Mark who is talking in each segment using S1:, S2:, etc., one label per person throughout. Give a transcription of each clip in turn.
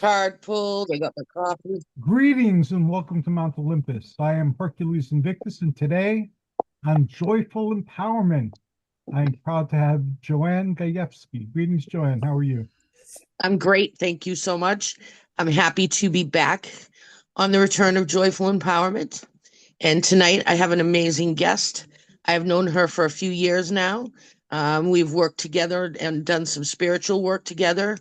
S1: card pulled. I got my coffee.
S2: Greetings and welcome to Mount Olympus. I am Hercules Invictus, and today on Joyful Empowerment, I'm proud to have Joanne Gajewski. Greetings, Joanne. How are you?
S1: I'm great. Thank you so much. I'm happy to be back on the return of Joyful Empowerment. And tonight I have an amazing guest. I've known her for a few years now. We've worked together and done some spiritual work together.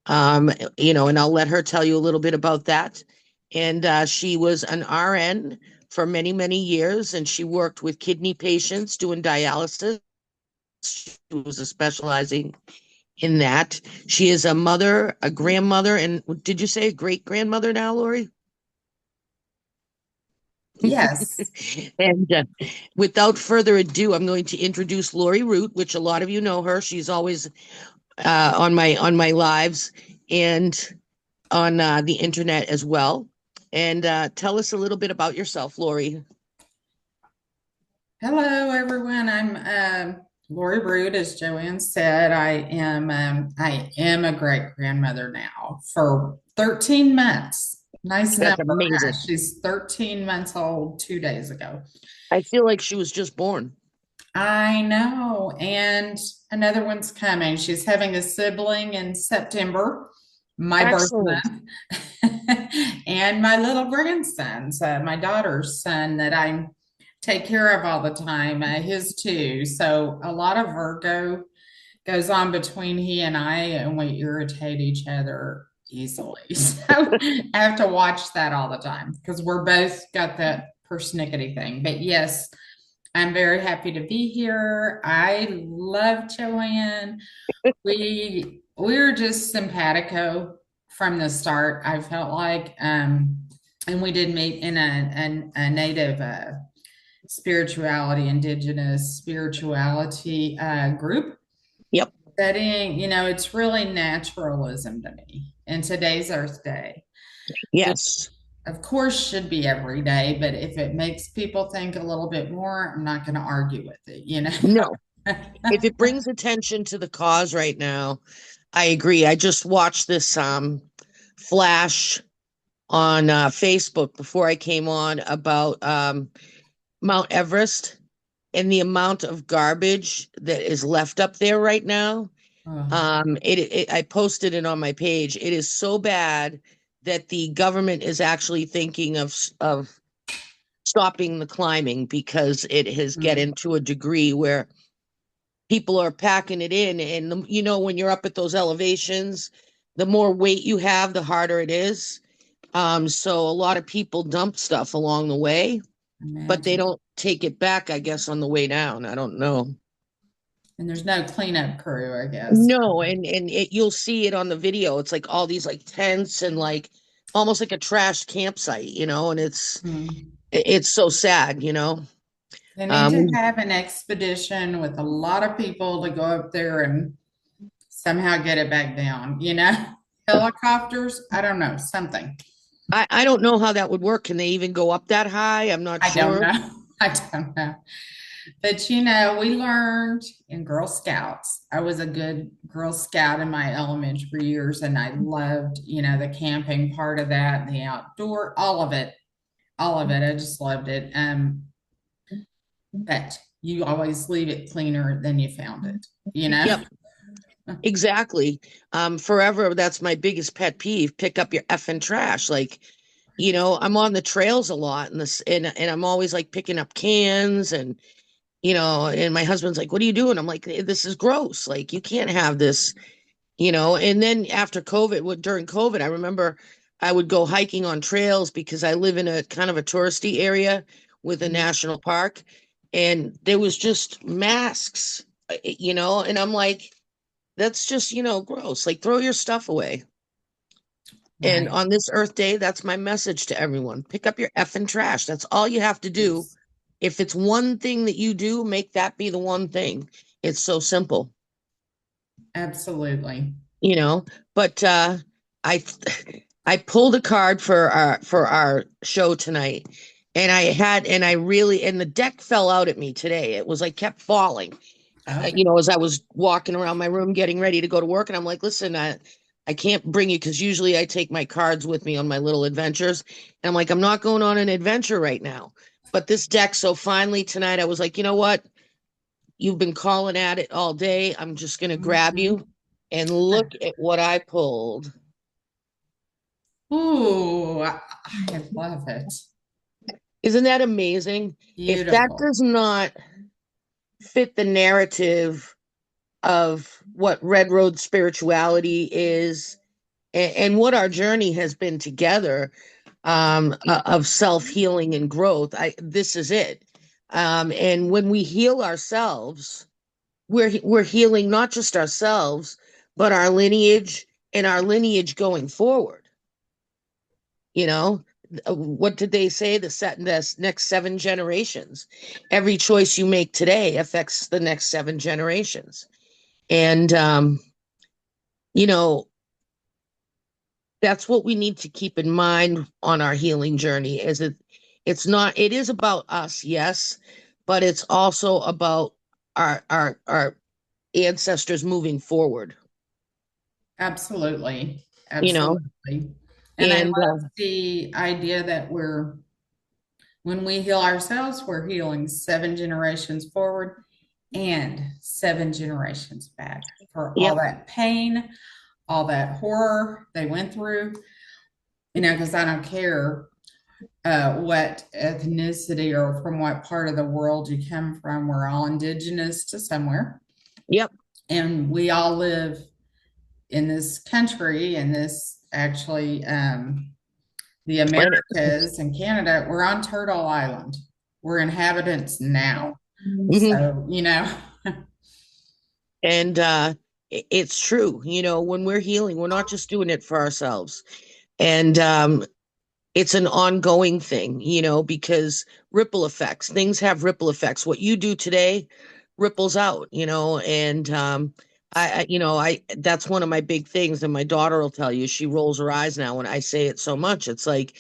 S1: And I'll let her tell you a little bit about that. And she was an RN for many, many years, and she worked with kidney patients doing dialysis. She was specializing in that. She is a mother, a grandmother, and did you say a great grandmother now, Lori?
S3: Yes.
S1: And without further ado, I'm going to introduce Lori Root, which a lot of you know her. She's always on my lives and on the internet as well. And tell us a little bit about yourself, Lori.
S3: Hello, everyone. I'm Lori Brood, as Joanne said. I am a great grandmother now for 13 months. Nice
S1: That's
S3: number. Huh?
S1: amazing.
S3: She's 13 months old 2 days ago.
S1: I feel like she was just born.
S3: I know. And another one's coming. She's having a sibling in September, my birth
S1: Excellent.
S3: month, and my little grandson's, my daughter's son that I take care of all the time, his too. So a lot of Virgo goes on between he and I, and we irritate each other easily. So I have to watch that all the time because we're both got that persnickety thing. But yes, I'm very happy to be here. I love Joanne. We're just simpatico from the start. I felt like, and we did meet in a native spirituality, indigenous spirituality group
S1: Yep.
S3: setting. It's really naturalism to me. And today's Earth Day, which
S1: Yes.
S3: of course should be every day, but if it makes people think a little bit more, I'm not going to argue with it.
S1: No. If it brings attention to the cause right now, I agree. I just watched this flash on Facebook before I came on about Mount Everest and the amount of garbage that is left up there right now.
S3: Oh,
S1: I posted it on my page. It is so bad that the government is actually thinking of stopping the climbing because it has
S3: mm,
S1: getting to a degree where people are packing it in, and when you're up at those elevations, the more weight you have, the harder it is. So a lot of people dump stuff along the way, but they
S3: imagine.
S1: don't take it back, I guess, on the way down. I don't know.
S3: And there's no cleanup crew, I guess.
S1: No, and you'll see it on the video. It's like all these like tents and like almost like a trashed campsite, and
S3: Mm.
S1: it's so sad.
S3: They need to
S1: Um,
S3: have an expedition with a lot of people to go up there and somehow get it back down. Helicopters, I don't know, something.
S1: I don't know how that would work. Can they even go up that high? I'm not
S3: I don't
S1: sure.
S3: know. I don't know. But we learned in Girl Scouts. I was a good Girl Scout in my elementary years, and I loved, the camping part of that, the outdoor, all of it, all of it. I just loved it. But you always leave it cleaner than you found it, you know?
S1: Yep, exactly. Forever, that's my biggest pet peeve. Pick up your effing trash. Like, I'm on the trails a lot and I'm always like picking up cans and my husband's like, "What are you doing?" I'm like, "This is gross. Like, you can't have this." And then after COVID, during COVID, I remember I would go hiking on trails because I live in a kind of a touristy area with a national park, and there was just masks, and I'm like, that's just gross. Like, throw your stuff away. And
S3: Right.
S1: on this Earth Day, that's my message to everyone. Pick up your effing trash. That's all you have to do.
S3: Yes.
S1: If it's one thing that you do, make that be the one thing. It's so simple,
S3: Absolutely.
S1: you know. But I I pulled a card for our show tonight, and the deck fell out at me today. It was like kept falling,
S3: Oh,
S1: as I was walking around my room getting ready to go to work, and I'm like, listen, I can't bring you because usually I take my cards with me on my little adventures. And I'm like, I'm not going on an adventure right now. But this deck, so finally tonight I was like, you know what? You've been calling at it all day. I'm just going to grab
S3: Mhm.
S1: you and look at what I pulled.
S3: Ooh, I love it.
S1: Isn't that amazing? If that
S3: Beautiful.
S1: does not fit the narrative of what Red Road spirituality is and what our journey has been together, of self-healing and growth, this is it. And when we heal ourselves, we're healing not just ourselves, but our lineage and our lineage going forward. You know, what did they say? The next 7 generations. Every choice you make today affects the next 7 generations. And you know, that's what we need to keep in mind on our healing journey. It is about us, yes, but it's also about our ancestors moving forward.
S3: Absolutely.
S1: You know,
S3: Absolutely. And I
S1: and
S3: love the idea that when we heal ourselves, we're healing 7 generations forward and 7 generations back for all
S1: yep,
S3: that pain, all that horror they went through, because I don't care what ethnicity or from what part of the world you come from. We're all indigenous to somewhere,
S1: yep,
S3: and we all live in this country, and this actually, the
S1: planet.
S3: Americas and Canada, we're on Turtle Island. We're inhabitants now.
S1: Mhm.
S3: So,
S1: And it's true. When we're healing, we're not just doing it for ourselves. And it's an ongoing thing, because ripple effects, things have ripple effects. What you do today ripples out, and that's one of my big things. And my daughter will tell you, she rolls her eyes now when I say it so much. It's like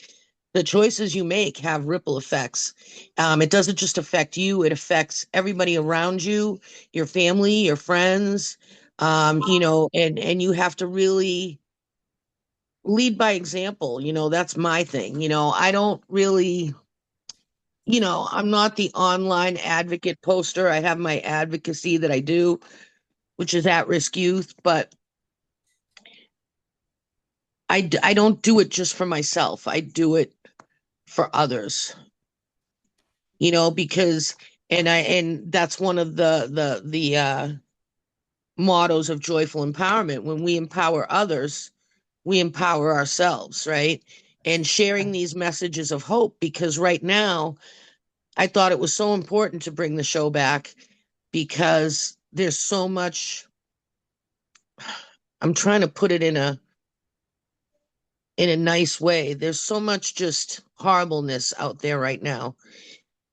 S1: the choices you make have ripple effects. It doesn't just affect you, it affects everybody around you, your family, your friends, and you have to really lead by example. That's my thing. I don't really, I'm not the online advocate poster. I have my advocacy that I do, which is at risk youth, but I don't do it just for myself. I do it for others, because, and that's one of the mottos of joyful empowerment. When we empower others, we empower ourselves, right? And sharing these messages of hope, because right now, I thought it was so important to bring the show back because there's so much. I'm trying to put it in a nice way. There's so much just horribleness out there right now.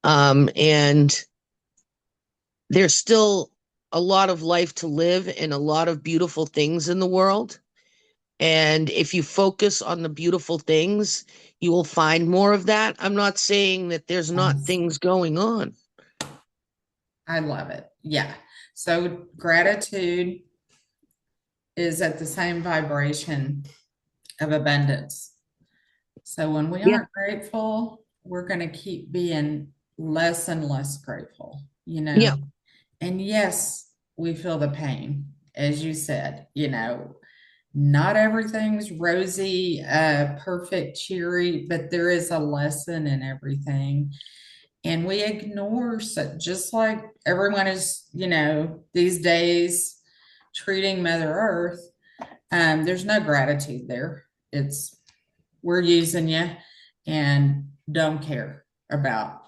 S1: And there's still a lot of life to live and a lot of beautiful things in the world. And if you focus on the beautiful things, you will find more of that. I'm not saying that there's not
S3: yes,
S1: things going on.
S3: I love it. Yeah. So gratitude is at the same vibration of abundance. So when we
S1: Yeah.
S3: aren't grateful, we're going to keep being less and less grateful,
S1: Yeah.
S3: And yes, we feel the pain, as you said, not everything's rosy, perfect, cheery, but there is a lesson in everything. And we ignore, so just like everyone is, these days treating Mother Earth, there's no gratitude there. It's we're using you and don't care about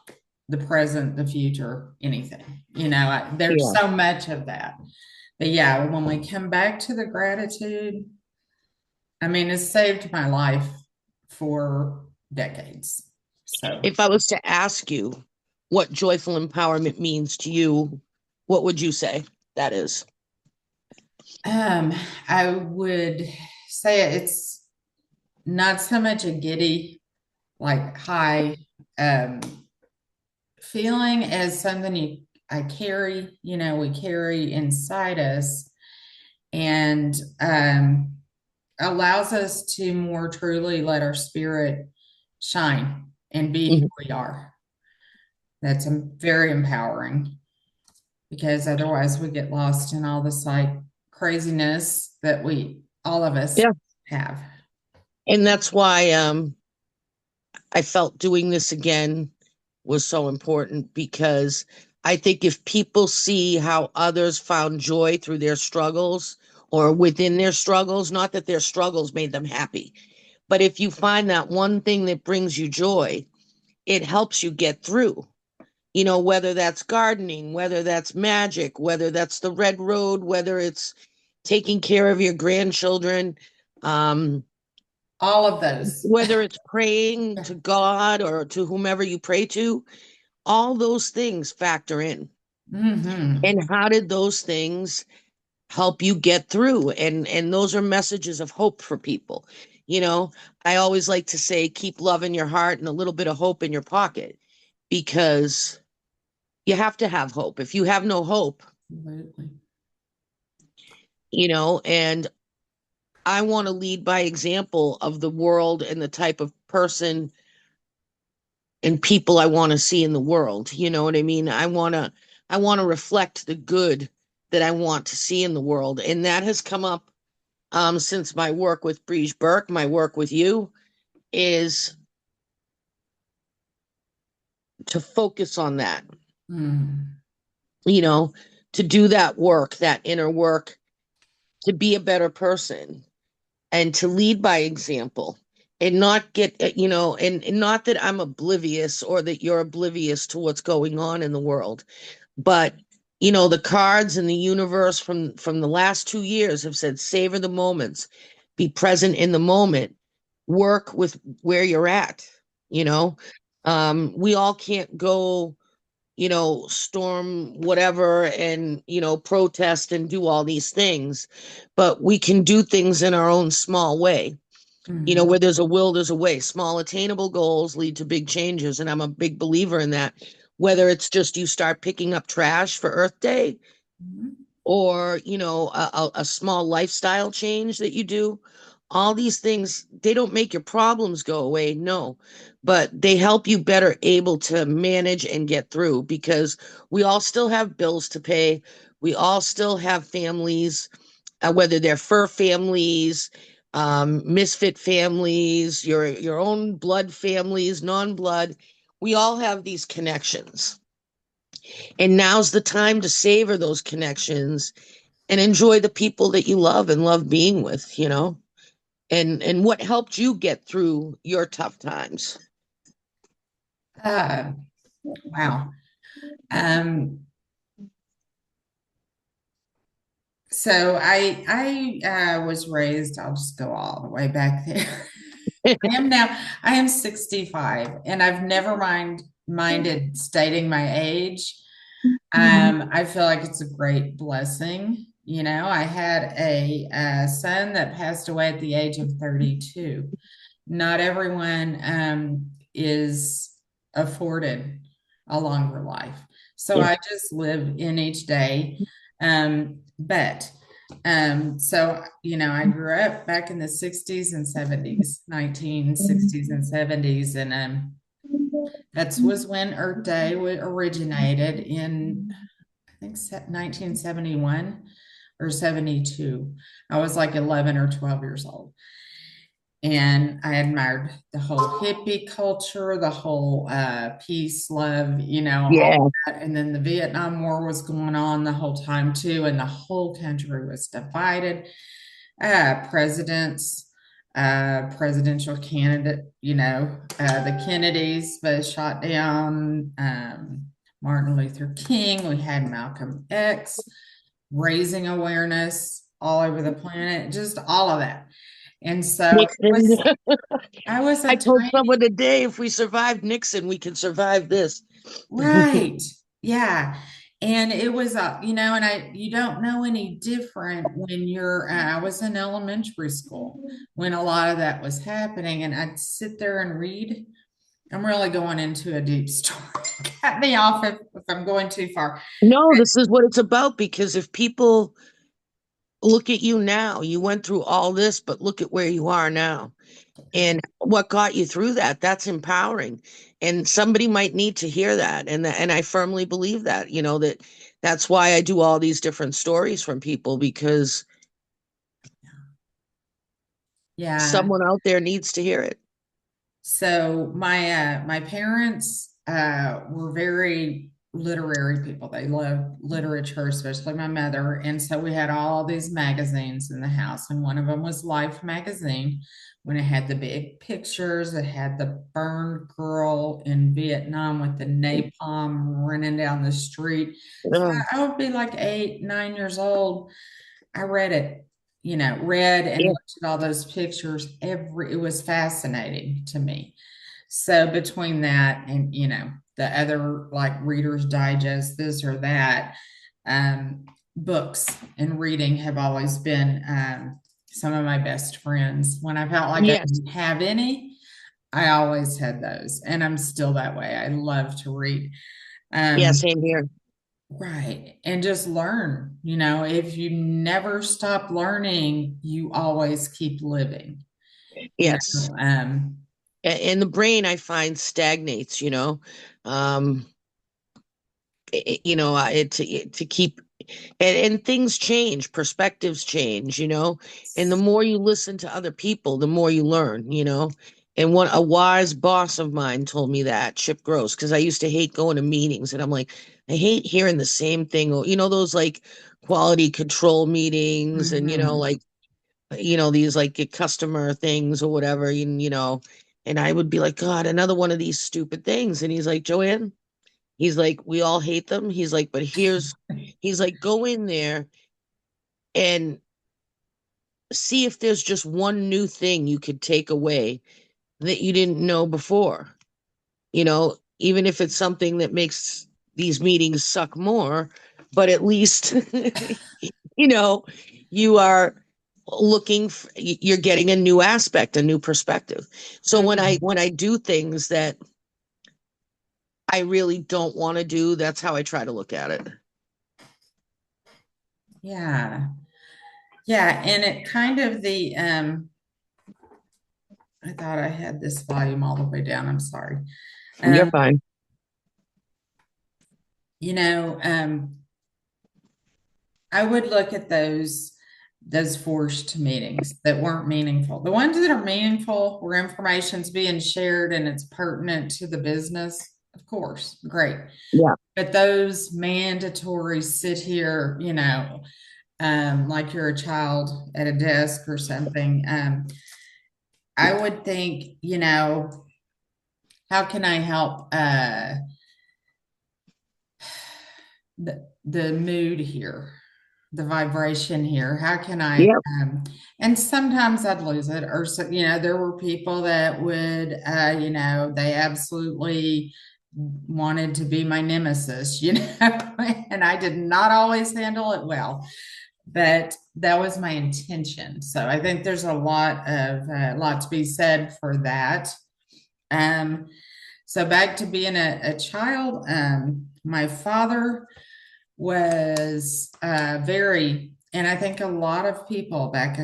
S3: the present, the future, anything. There's
S1: Yeah.
S3: so much of that. But yeah, when we come back to the gratitude, I mean, it's saved my life for decades. So,
S1: If I was to ask you what joyful empowerment means to you, what would you say that is?
S3: um, I would say it's not so much a giddy, like high, um, feeling as something I carry, we carry inside us. And allows us to more truly let our spirit shine and be who
S1: Mhm.
S3: we are. That's very empowering because otherwise we get lost in all this like craziness that all of us
S1: Yeah.
S3: have.
S1: And that's why I felt doing this again was so important, because I think if people see how others found joy through their struggles or within their struggles, not that their struggles made them happy, but if you find that one thing that brings you joy, it helps you get through. Whether that's gardening, whether that's magic, whether that's the red road, whether it's taking care of your grandchildren, um,
S3: All of those.
S1: whether it's praying to God or to whomever you pray to, all those things factor in.
S3: Hmm.
S1: And how did those things help you get through? And those are messages of hope for people. You know, I always like to say, keep love in your heart and a little bit of hope in your pocket, because you have to have hope. If you have no hope,
S3: Absolutely.
S1: and I want to lead by example of the world and the type of person and people I want to see in the world. You know what I mean? I want to reflect the good that I want to see in the world. And that has come up since my work with Breege Burke, my work with you, is to focus on that,
S3: Mm.
S1: you know, to do that work, that inner work, to be a better person and to lead by example, and not get, and not that I'm oblivious or that you're oblivious to what's going on in the world. But the cards in the universe from the last 2 years have said, savor the moments, be present in the moment, work with where you're at. You know, we all can't go, storm whatever and protest and do all these things, but we can do things in our own small way.
S3: Mm.
S1: Where there's a will, there's a way. Small attainable goals lead to big changes. And I'm a big believer in that. Whether it's just you start picking up trash for Earth Day,
S3: Mhm.
S1: or a small lifestyle change that you do, all these things, they don't make your problems go away, no, but they help you better able to manage and get through, because we all still have bills to pay. We all still have families, whether they're fur families, misfit families, your own blood families, non-blood. We all have these connections, and now's the time to savor those connections and enjoy the people that you love and love being with, and what helped you get through your tough times.
S3: Uh, wow. Um, so I was raised, I'll just go all the way back there. I am 65 and I've never minded stating my age. I feel like it's a great blessing. I had a son that passed away at the age of 32. Not everyone is afforded a longer life. So
S1: Yeah.
S3: I just live in each day. So I grew up back in the 60s and 70s, 1960s and 70s. And that was when Earth Day originated in, I think, 1971 or 72. I was like 11 or 12 years old. And I admired the whole hippie culture, the whole peace, love, all
S1: Yeah.
S3: that. And then the Vietnam War was going on the whole time too, and the whole country was divided. Presidents, presidential candidate, the Kennedys was shot down. Martin Luther King. We had Malcolm X raising awareness all over the planet, just all of that. And so
S1: Nixon.
S3: I was a
S1: I told
S3: tiny,
S1: someone today, if we survived Nixon, we can survive this.
S3: right. Yeah. And it was, you don't know any different when I was in elementary school when a lot of that was happening. And I'd sit there and read. I'm really going into a deep story. Cut me off if I'm going too far.
S1: No, this is what it's about, because if people look at you now. You went through all this, but look at where you are now. And what got you through that, that's empowering. And somebody might need to hear that. And I firmly believe that, that's why I do all these different stories from people, because
S3: Yeah.
S1: someone out there needs to hear it.
S3: So my parents were very literary people. They loved literature, especially my mother. And so we had all these magazines in the house, and one of them was Life magazine. When it had the big pictures, it had the burned girl in Vietnam with the napalm running down the street. So
S1: Oh,
S3: I would be like 8, 9 years old. I read it, read and
S1: yeah.
S3: looked at all those pictures. It was fascinating to me. So between that and, the other like Reader's Digest, this or that, books and reading have always been some of my best friends. When I felt like I
S1: Yes.
S3: didn't have any, I always had those, and I'm still that way. I love to read.
S1: Yeah,
S3: Um,
S1: same here.
S3: Right. And just learn, if you never stop learning, you always keep living, you
S1: Yes.
S3: know.
S1: And the brain, I find, stagnates, um to keep, and things change, perspectives change, and the more you listen to other people, the more you learn, and one a wise boss of mine told me that, Chip Gross, because I used to hate going to meetings, and I'm like, I hate hearing the same thing, or those like quality control meetings, and
S3: Mhm.
S1: like these like customer things or whatever, and I would be like, God, another one of these stupid things. And he's like, Joanne, he's like, we all hate them. He's like, but he's like, go in there and see if there's just one new thing you could take away that you didn't know before. Even if it's something that makes these meetings suck more, but at least, you know, you are you're getting a new aspect, a new perspective. So when I
S3: Mhm.
S1: when I do things that I really don't want to do, that's how I try to look at it.
S3: Yeah. Yeah. And it kind of I thought I had this volume all the way down. I'm sorry.
S1: You're
S3: Um,
S1: fine.
S3: you know, um, I would look at those forced meetings that weren't meaningful. The ones that are meaningful, where information's being shared and it's pertinent to the business, of course, great.
S1: Yeah.
S3: But those mandatory sit here, like you're a child at a desk or something. I would think, how can I help the mood here, the vibration here? How can I?
S1: Yeah.
S3: And sometimes I'd lose it, or so, there were people that would, they absolutely wanted to be my nemesis, and I did not always handle it well, but that was my intention. So I think there's a lot to be said for that. Um, so back to being a child, my father was very, and I think a lot of people back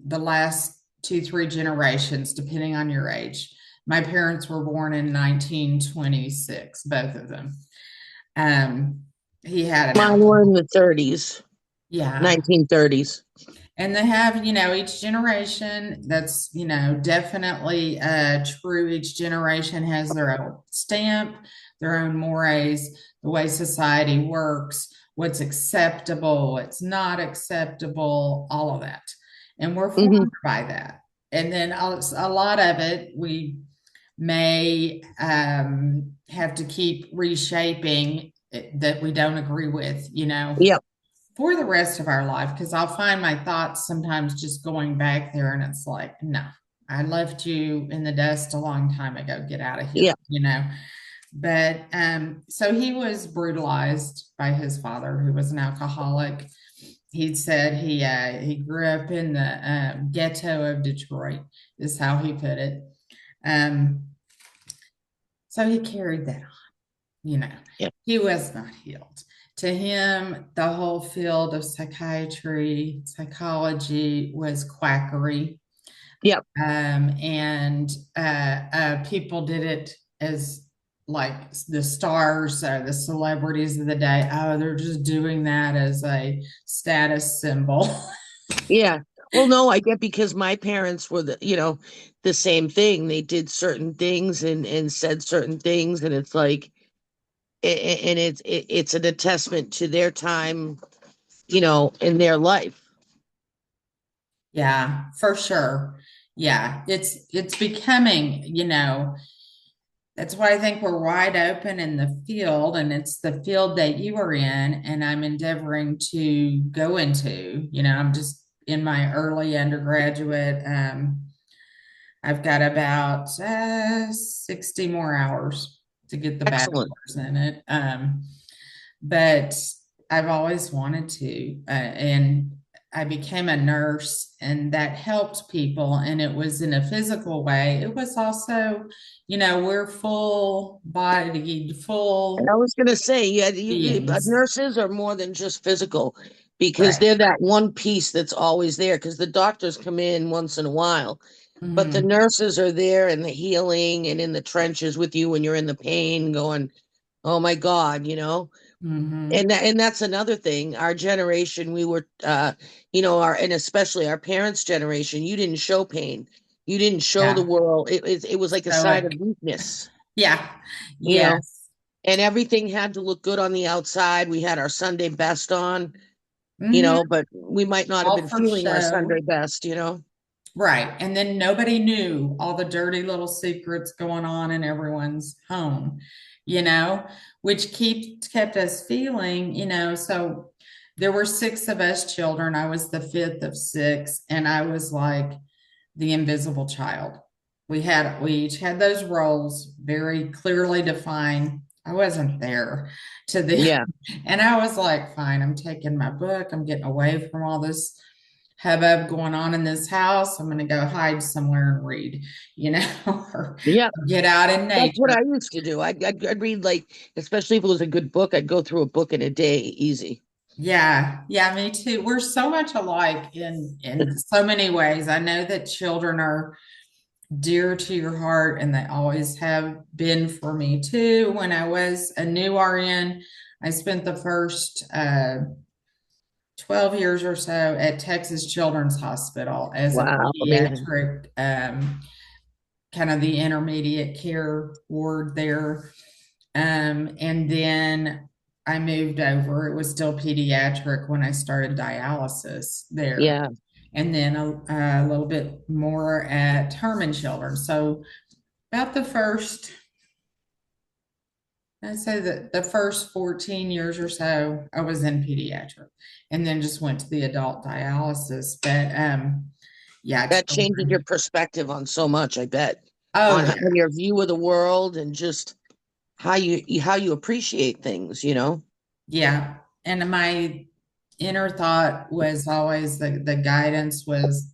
S3: the last 2, 3 generations, depending on your age. My parents were born in 1926, both of them. Um, he had an
S1: Mine were in
S3: alcohol.
S1: the 30s,
S3: Yeah.
S1: 1930s.
S3: And they have, each generation that's, definitely true. Each generation has their own stamp, their own mores, the way society works, what's acceptable, what's not acceptable, all of that. And we're
S1: Hmm.
S3: formed by that. And then a lot of it we may have to keep reshaping that we don't agree with,
S1: Yep.
S3: for the rest of our life, because I'll find my thoughts sometimes just going back there, and it's like, no, I left you in the dust a long time ago. Get out of here,
S1: Yep.
S3: But so he was brutalized by his father, who was an alcoholic. He said he grew up in the ghetto of Detroit, is how he put it. Um, so he carried that on,
S1: Yep.
S3: he was not healed to him, the whole field of psychiatry, psychology was quackery.
S1: Yep.
S3: People did it as like the stars or the celebrities of the day. Oh, they're just doing that as a status symbol.
S1: Yeah. Well, no, I get because my parents were the same thing. They did certain things and said certain things, and it's like, and it's an attestament to their time, in their life.
S3: Yeah, for sure. Yeah, it's becoming, that's why I think we're wide open in the field, and it's the field that you are in, and I'm endeavoring to go into. I'm just in my early undergraduate. I've got about 60 more hours to get the
S1: Excellent.
S3: bachelor's in it. But I've always wanted to, and I became a nurse, and that helped people. And it was in a physical way. It was also, we're full bodied,
S1: And
S3: full
S1: I was gonna say, yeah,
S3: beings.
S1: nurses are more than just physical because
S3: Right.
S1: they're that one piece that's always there. Because the doctors come in once in a while, but the
S3: Mhm.
S1: nurses are there in the healing and in the trenches with you when you're in the pain, going, "Oh my God,"
S3: Mhm.
S1: And that's another thing. Our generation, we were, and especially our parents' generation, you didn't show pain. You didn't show the
S3: Yeah.
S1: world. It was like a sign of
S3: Stoic.
S1: weakness,
S3: Yeah.
S1: you know,
S3: Yes.
S1: and everything had to look good on the outside. We had our Sunday best on,
S3: Hmm.
S1: but we might not have
S3: All
S1: been
S3: for
S1: feeling our
S3: show.
S1: Sunday best.
S3: Right. And then nobody knew all the dirty little secrets going on in everyone's home, you know, which kept us feeling, so there were six of us children. I was the fifth of six, and I was like the invisible child. We each had those roles very clearly defined. I wasn't there to the
S1: Yeah.
S3: and I was like, fine, I'm taking my book, I'm getting away from all this hubbub going on in this house. I'm going to go hide somewhere and read, or
S1: Yeah.
S3: get out in
S1: That's what
S3: nature.
S1: I used to do. I'd read, like, especially if it was a good book, I'd go through a book in a day, easy.
S3: Yeah, yeah, me too. We're so much alike in so many ways. I know that children are dear to your heart, and they always have been for me too. When I was a new RN, I spent the first 12 years or so at Texas Children's Hospital as a
S1: Wow, amazing.
S3: pediatric, kind of the intermediate care ward there. And then I moved over. It was still pediatric when I started dialysis there.
S1: Yeah.
S3: And then a little bit more at Herman Children's. So about I'd say that the first 14 years or so, I was in pediatric, and then just went to the adult dialysis. But yeah,
S1: That changes your
S3: children.
S1: perspective on so much, I bet,
S3: Oh yeah,
S1: on your view of the world and just how you appreciate things.
S3: yeah. And my inner thought was always the guidance was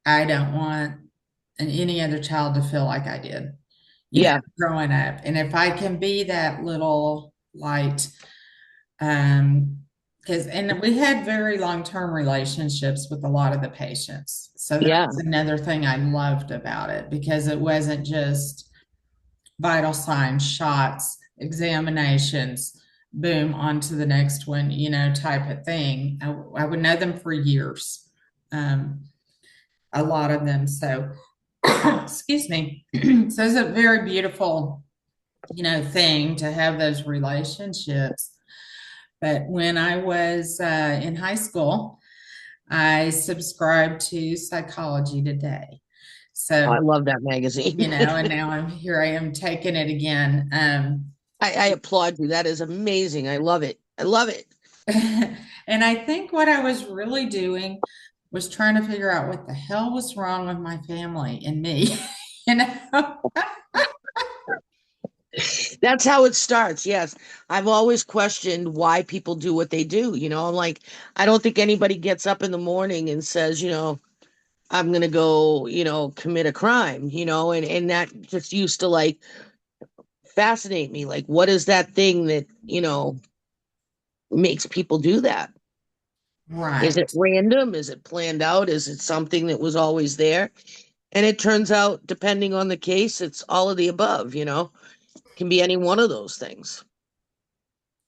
S3: I don't want any other child to feel like I did,
S1: Yeah,
S3: growing up. And if I can be that little light, um, and we had very long-term relationships with a lot of the patients. So that
S1: yeah,
S3: was another thing I loved about it, because it wasn't just vital signs, shots, examinations, boom, on to the next one, type of thing. I would know them for years, um, a lot of them. So, excuse me. So it's a very beautiful, thing to have those relationships. But when I was in high school, I subscribed to Psychology Today.
S1: I
S3: So,
S1: love that magazine.
S3: and now I am taking it again.
S1: I applaud you. That is amazing. I love it. I love it.
S3: And I think what I was really doing was trying to figure out what the hell was wrong with my family and me, you know?
S1: That's how it starts. Yes. I've always questioned why people do what they do. I'm like, I don't think anybody gets up in the morning and says, I'm gonna go, commit a crime, and that just used to like fascinate me. Like, what is that thing that, makes people do that? Is it
S3: Right.
S1: random? Is it planned out? Is it something that was always there? And it turns out, depending on the case, it's all of the above, can be any one of those things.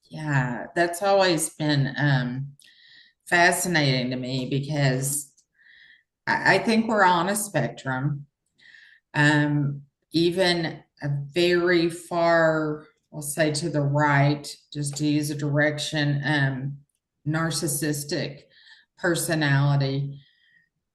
S3: Yeah, that's always been fascinating to me because I think we're on a spectrum. Um, Even a very far, I'll say to the right, just to use a direction, narcissistic personality,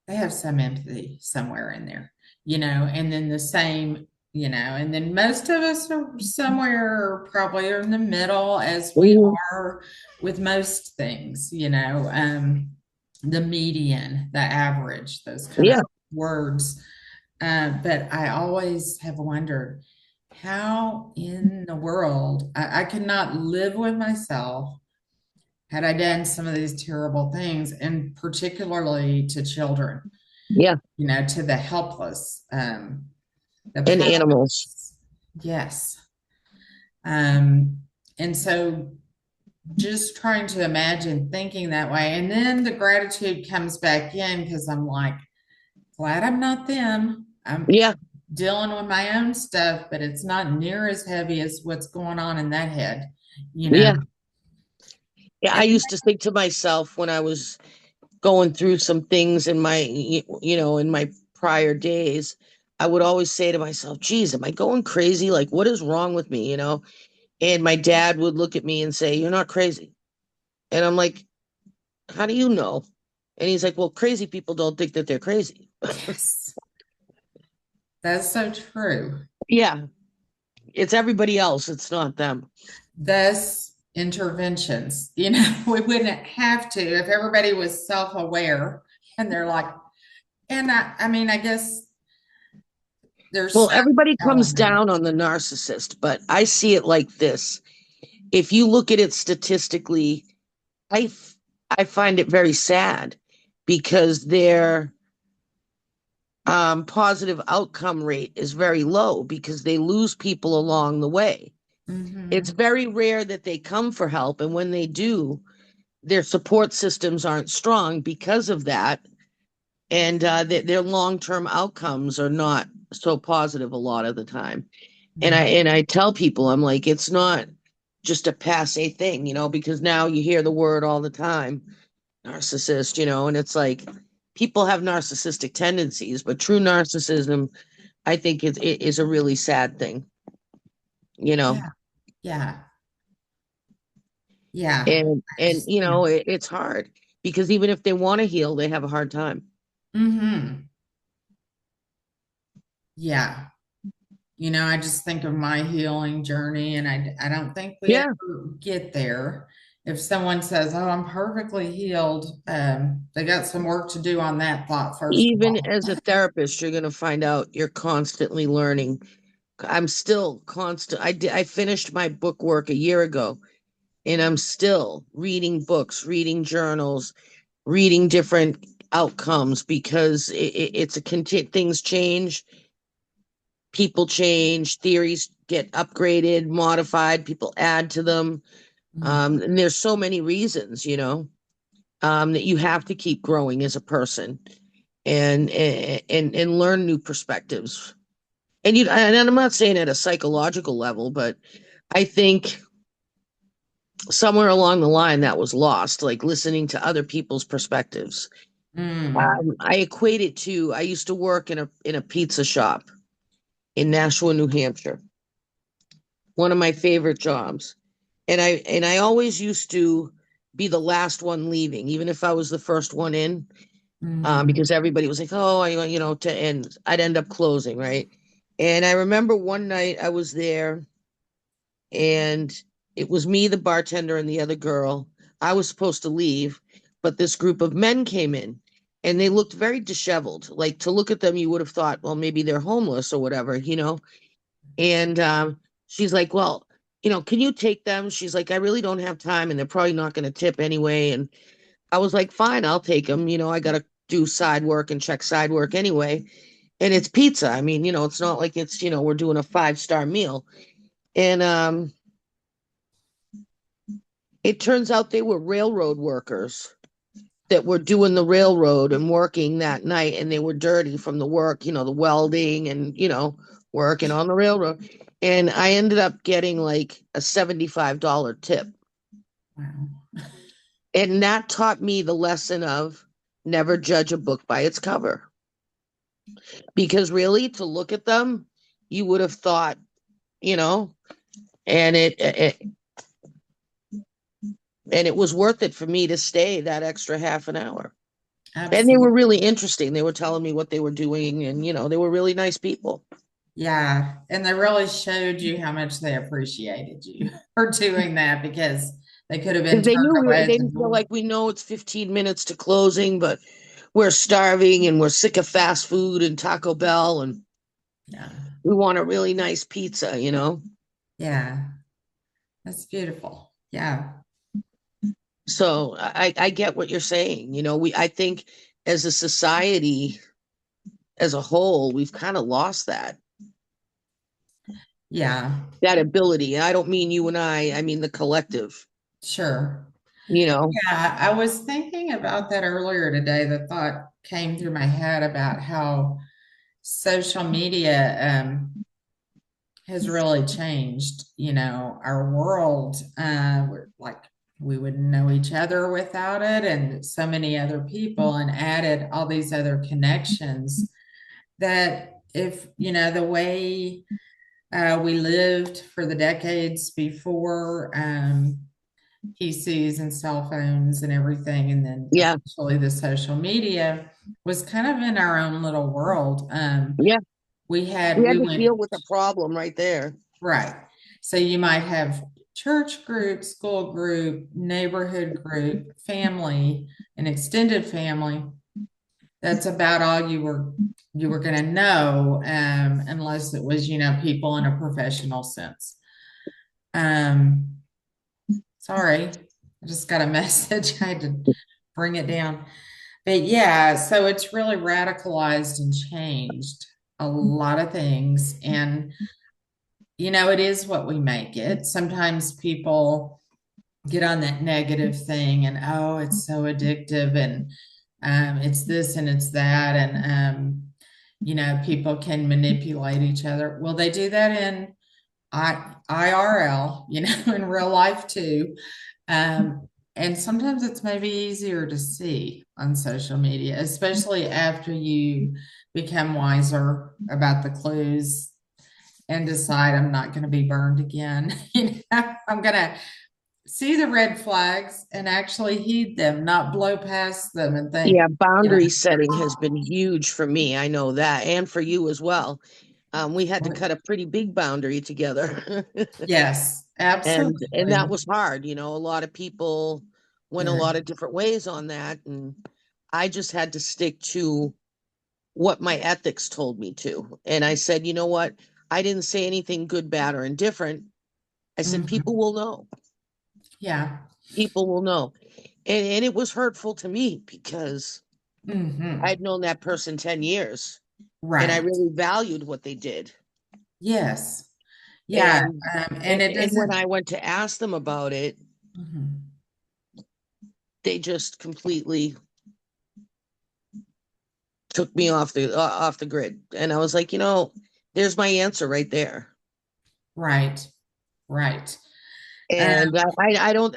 S3: they have some empathy somewhere in there, and then the same, and then most of us are somewhere probably in the middle as we
S1: Mhm.
S3: are with most things, the median, the average, those kind of
S1: Yeah,
S3: words. But I always have wondered how in the world I could not live with myself had I done some of these terrible things, and particularly to children,
S1: yeah,
S3: to the helpless, the
S1: and animals.
S3: powerless. Yes. Um, and so just trying to imagine thinking that way. And then the gratitude comes back in because I'm like, glad I'm not them. I'm
S1: Yeah,
S3: dealing with my own stuff, but it's not near as heavy as what's going on in that head, you know.
S1: yeah, yeah. I
S3: And
S1: used to think to myself when I was going through some things in my, in my prior days, I would always say to myself, geez, am I going crazy? Like, what is wrong with me? And my dad would look at me and say, you're not crazy. And I'm like, how do you know? And he's like, well, crazy people don't think that they're crazy.
S3: yes, that's so true.
S1: Yeah, it's everybody else. It's not them.
S3: Thus, interventions, we wouldn't have to if everybody was self-aware and they're like, and I mean, I guess there's
S1: Well,
S3: some
S1: everybody comes
S3: element.
S1: down on the narcissist, but I see it like this. If you look at it statistically, I, f- I find it very sad because their positive outcome rate is very low because they lose people along the way. It's
S3: Mhm.
S1: very rare that they come for help. And when they do, their support systems aren't strong because of that. And their long-term outcomes are not so positive a lot of the time. And I tell people, I'm like, it's not just a passe thing, because now you hear the word all the time, narcissist, and it's like people have narcissistic tendencies, but true narcissism, I think it is a really sad thing, you know.
S3: Yeah, yeah, yeah.
S1: And it's hard because even if they want to heal, they have a hard time.
S3: Mm-hmm. Yeah. I just think of my healing journey, and I don't think we
S1: Yeah,
S3: ever get there. If someone says, "Oh, I'm perfectly healed," they got some work to do on that thought, first of
S1: even
S3: all.
S1: as a therapist, you're going to find out you're constantly learning. I'm still constant. I finished my book work a year ago, and I'm still reading books, reading journals, reading different outcomes because it's a things change, people change, theories get upgraded, modified, people add to them.
S3: Mm.
S1: And there's so many reasons, that you have to keep growing as a person and learn new perspectives. And I'm not saying at a psychological level, but I think somewhere along the line that was lost, like listening to other people's perspectives.
S3: Mm.
S1: I equate it to I used to work in a pizza shop in Nashua, New Hampshire. One of my favorite jobs. And I always used to be the last one leaving, even if I was the first one in,
S3: Mm.
S1: because everybody was like, "Oh, to end." I'd end up closing, right? And I remember one night I was there, and it was me, the bartender, and the other girl. I was supposed to leave, but this group of men came in, and they looked very disheveled. Like to look at them, you would have thought, well, maybe they're homeless or whatever. And she's like, well, can you take them? She's like, I really don't have time, and they're probably not going to tip anyway. And I was like, fine, I'll take them. I got to do side work and check side work anyway. And it's pizza. I mean, it's not like it's, we're doing a 5-star meal. And It turns out they were railroad workers that were doing the railroad and working that night, and they were dirty from the work, the welding and, working on the railroad. And I ended up getting like a $75 tip.
S3: Wow.
S1: And that taught me the lesson of never judge a book by its cover. Because really, to look at them, you would have thought, and it was worth it for me to stay that extra half an hour. And they
S3: Absolutely.
S1: were really interesting. They were telling me what they were doing, and they were really nice people.
S3: Yeah. And they really showed you how much they appreciated you for doing that, because they could have been
S1: Because they
S3: turned
S1: knew
S3: away
S1: they
S3: at the
S1: didn't feel
S3: door.
S1: like, we know it's 15 minutes to closing, but we're starving and we're sick of fast food and Taco Bell, and
S3: Yeah.
S1: we want a really nice pizza,
S3: Yeah. That's beautiful. Yeah.
S1: So I get what you're saying. I think as a society as a whole, we've kind of lost
S3: Yeah.
S1: that ability. I don't mean you and I mean the collective,
S3: Sure.
S1: you know.
S3: Yeah. I was thinking about that earlier today. The thought came through my head about how social media has really changed, our world. Like we wouldn't know each other without it, and so many other people, and added all these other connections that, if the way we lived for the decades before PCs and cell phones and everything, and then
S1: Yeah,
S3: eventually the social media, was kind of in our own little world.
S1: yeah.
S3: We
S1: We
S3: had,
S1: had
S3: we
S1: to
S3: went
S1: deal with a problem right there.
S3: right. So you might have church group, school group, neighborhood group, family, an extended family. That's about all you were going to know, unless it was, people in a professional sense. Um, Sorry, I just got a message. I had to bring it down. But yeah, so it's really radicalized and changed a lot of things. And, it is what we make it. Sometimes people get on that negative thing and, oh, it's so addictive, and it's this and it's that. And, people can manipulate each other. Well, they do that in IRL, in real life too. And sometimes it's maybe easier to see on social media, especially after you become wiser about the clues and decide, I'm not going to be burned again. I'm going to see the red flags and actually heed them, not blow past them and think,
S1: Yeah, boundary setting has been huge for me. I know that, and for you as well. We had to cut a pretty big boundary together.
S3: yes,
S1: And
S3: absolutely.
S1: that was hard. A lot of people went a
S3: Very.
S1: lot of different ways on that, and I just had to stick to what my ethics told me to. And I said, you know what? I didn't say anything good, bad, or indifferent. I said,
S3: Mhm.
S1: people will know.
S3: Yeah.
S1: People will know. And it was hurtful to me because
S3: Hmm.
S1: I'd known that person 10 years and I
S3: Right.
S1: really valued what they did.
S3: Yes. Yeah.
S1: And
S3: And it
S1: and when
S3: doesn't.
S1: I went to ask them about it,
S3: Mhm.
S1: they just completely took me off the grid. And I was like, there's my answer right there.
S3: Right. Right. Um,
S1: And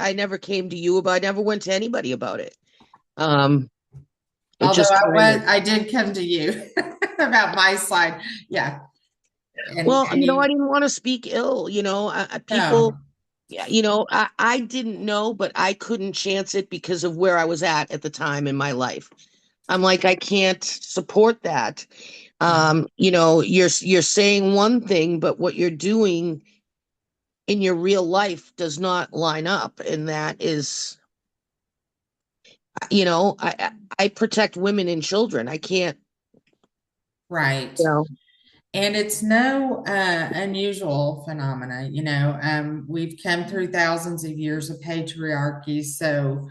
S1: I never came to you about, I never went to anybody about it. Um, it
S3: although
S1: just kind of,
S3: I did come to you about my side. Yeah.
S1: well,
S3: And you,
S1: I didn't want to speak ill, people,
S3: no.
S1: yeah, I didn't know, but I couldn't chance it because of where I was at the time in my life. I'm like, I can't support that.
S3: Yeah.
S1: You're saying one thing, but what you're doing in your real life does not line up. And that is, I protect women and children. I can't,
S3: Right.
S1: you know,
S3: And it's no unusual phenomena. We've come through thousands of years of patriarchy. So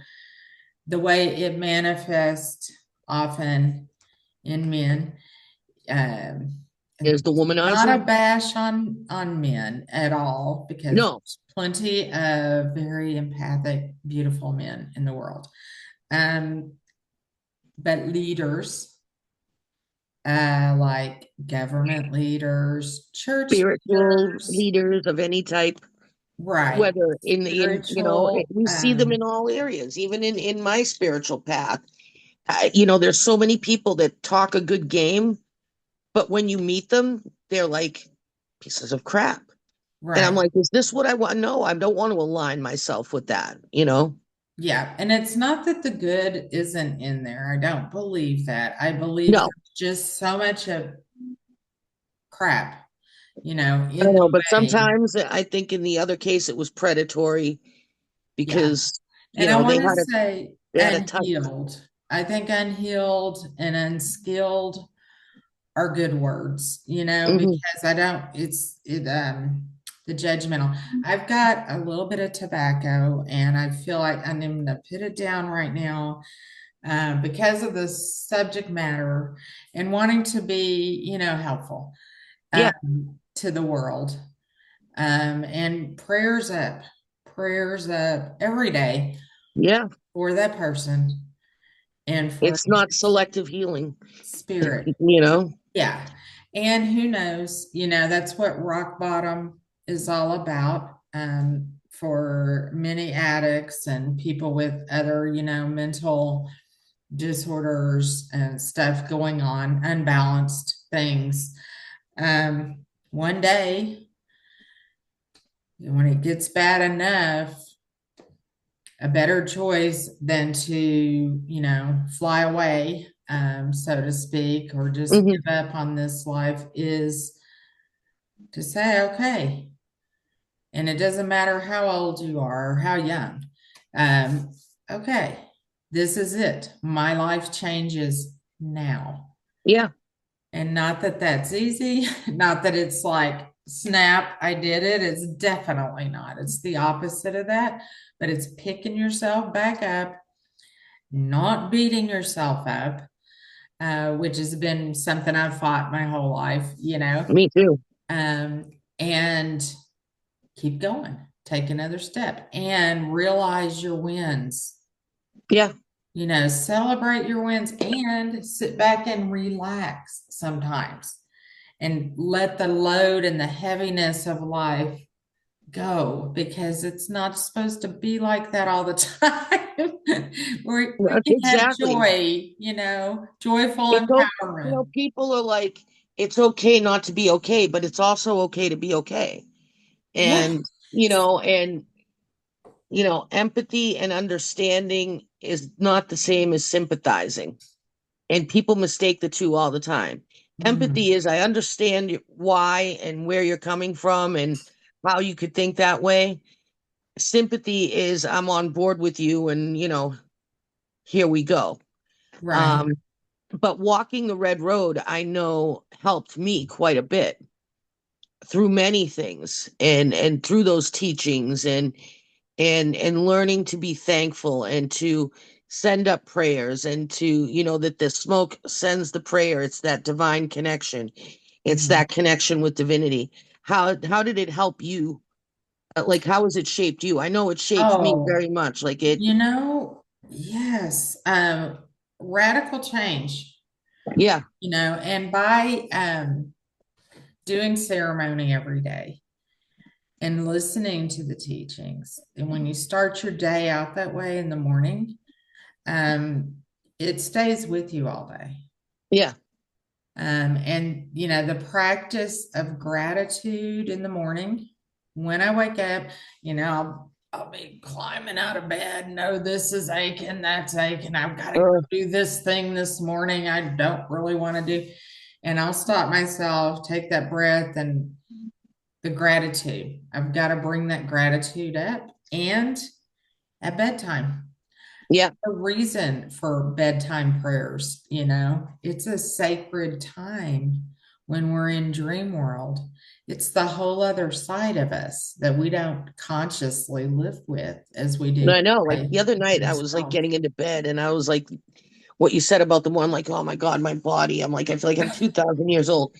S3: the way it manifests often in men, um,
S1: Is the
S3: Not a
S1: womanizer?
S3: bash on men at all, because
S1: No.
S3: there's plenty of very empathic, beautiful men in the world. But leaders, like government leaders, church
S1: Spiritual
S3: leaders,
S1: leaders of any type,
S3: right?
S1: whether
S3: Spiritual,
S1: we see them in all areas, even in my spiritual path. There's so many people that talk a good game, but when you meet them, they're like pieces of crap. And I'm
S3: right.
S1: like, is this what I want? No, I don't want to align myself with that.
S3: Yeah, and it's not that the good isn't in there. I don't believe that. I believe
S1: No,
S3: there's just so much of crap,
S1: I
S3: in the
S1: know, but
S3: way.
S1: sometimes I think in the other case it was predatory
S3: Yeah.
S1: because,
S3: And I want to say
S1: they had a touch.
S3: unhealed. I think unhealed and unskilled are good words,
S1: Hmm.
S3: because I don't, the judgmental. I've got a little bit of tobacco and I feel like I'm going to put it down right now, because of the subject matter and wanting to be, helpful,
S1: Yeah,
S3: to the world. And prayers up every day
S1: yeah.
S3: for that person and for
S1: It's not
S3: his
S1: selective healing,
S3: spirit.
S1: you know?
S3: Yeah. And who knows, that's what rock bottom is all about, for many addicts and people with other, mental disorders and stuff going on, unbalanced things. One day, when it gets bad enough, a better choice than to, fly away, so to speak, or just
S1: Hmm.
S3: give up on this life, is to say, okay, and it doesn't matter how old you are or how young. Um, okay, this is it. My life changes now.
S1: Yeah,
S3: And not that that's easy, not that it's like, snap, I did it. It's definitely not. It's the opposite of that, but it's picking yourself back up, not beating yourself up, which has been something I've fought my whole life,
S1: me too.
S3: um, and keep going, take another step and realize your wins.
S1: Yeah,
S3: Celebrate your wins and sit back and relax sometimes and let the load and the heaviness of life go, because it's not supposed to be like that all the time. We can have
S1: exactly.
S3: joy, joyful
S1: It's okay,
S3: empowerment.
S1: people are like, it's okay not to be okay, but it's also okay to be okay.
S3: Yeah.
S1: And, empathy and understanding is not the same as sympathizing. And people mistake the two all the time.
S3: Mm,
S1: Empathy is I understand why and where you're coming from and how you could think that way. Sympathy is I'm on board with you and, here we go.
S3: right.
S1: Um, but walking the red road, I know helped me quite a bit through many things and through those teachings and learning to be thankful and to send up prayers and to that the smoke sends the prayer. It's that divine connection. It's
S3: Mhm.
S1: that connection with divinity. How did it help you? Like how has it shaped you? I know it shaped me
S3: Oh,
S1: very much. Like it.
S3: yes. Radical change,
S1: Yeah.
S3: and by doing ceremony every day and listening to the teachings. And when you start your day out that way in the morning, um, it stays with you all day.
S1: Yeah.
S3: And the practice of gratitude in the morning when I wake up, I'll be climbing out of bed. No, this is aching, that's aching. I've got to go
S1: uh,
S3: do this thing this morning I don't really want to do. And I'll stop myself, take that breath, and the gratitude. I've got to bring that gratitude up. And at bedtime,
S1: yeah.
S3: a reason for bedtime prayers, it's a sacred time when we're in dream world. It's the whole other side of us that we don't consciously live with as we
S1: And
S3: do
S1: I know, like
S3: today
S1: the other
S3: in
S1: night, I
S3: this
S1: was like
S3: world.
S1: getting into bed, and I was like, what you said about the one, like, oh my God, my body. I'm like, I feel like I'm 2,000 years old.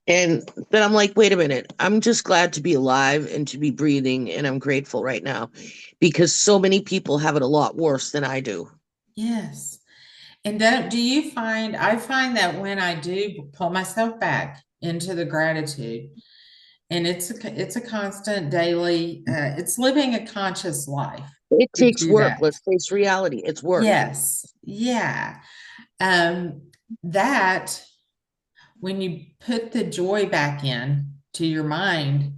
S1: And then I'm like, wait a minute, I'm just glad to be alive and to be breathing, and I'm grateful right now because so many people have it a lot worse than I do.
S3: Yes. And do you find, I find that when I do pull myself back into the gratitude, and it's a constant daily, it's living a conscious life
S1: It
S3: to
S1: takes
S3: do
S1: work.
S3: that.
S1: Let's face reality. It's work.
S3: Yes. Yeah. Um, that when you put the joy back in to your mind,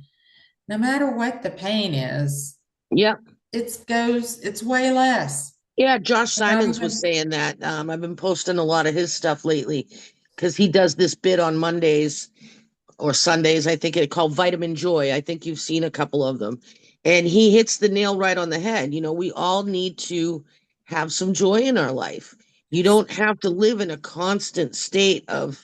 S3: no matter what the pain is,
S1: Yeah.
S3: it's way less.
S1: Yeah. Josh
S3: You're not
S1: Simons was
S3: even
S1: saying that. I've been posting a lot of his stuff lately because he does this bit on Mondays or Sundays, I think it called Vitamin Joy. I think you've seen a couple of them. And he hits the nail right on the head. You know, we all need to have some joy in our life. You
S3: yes,
S1: don't have to live in a constant state of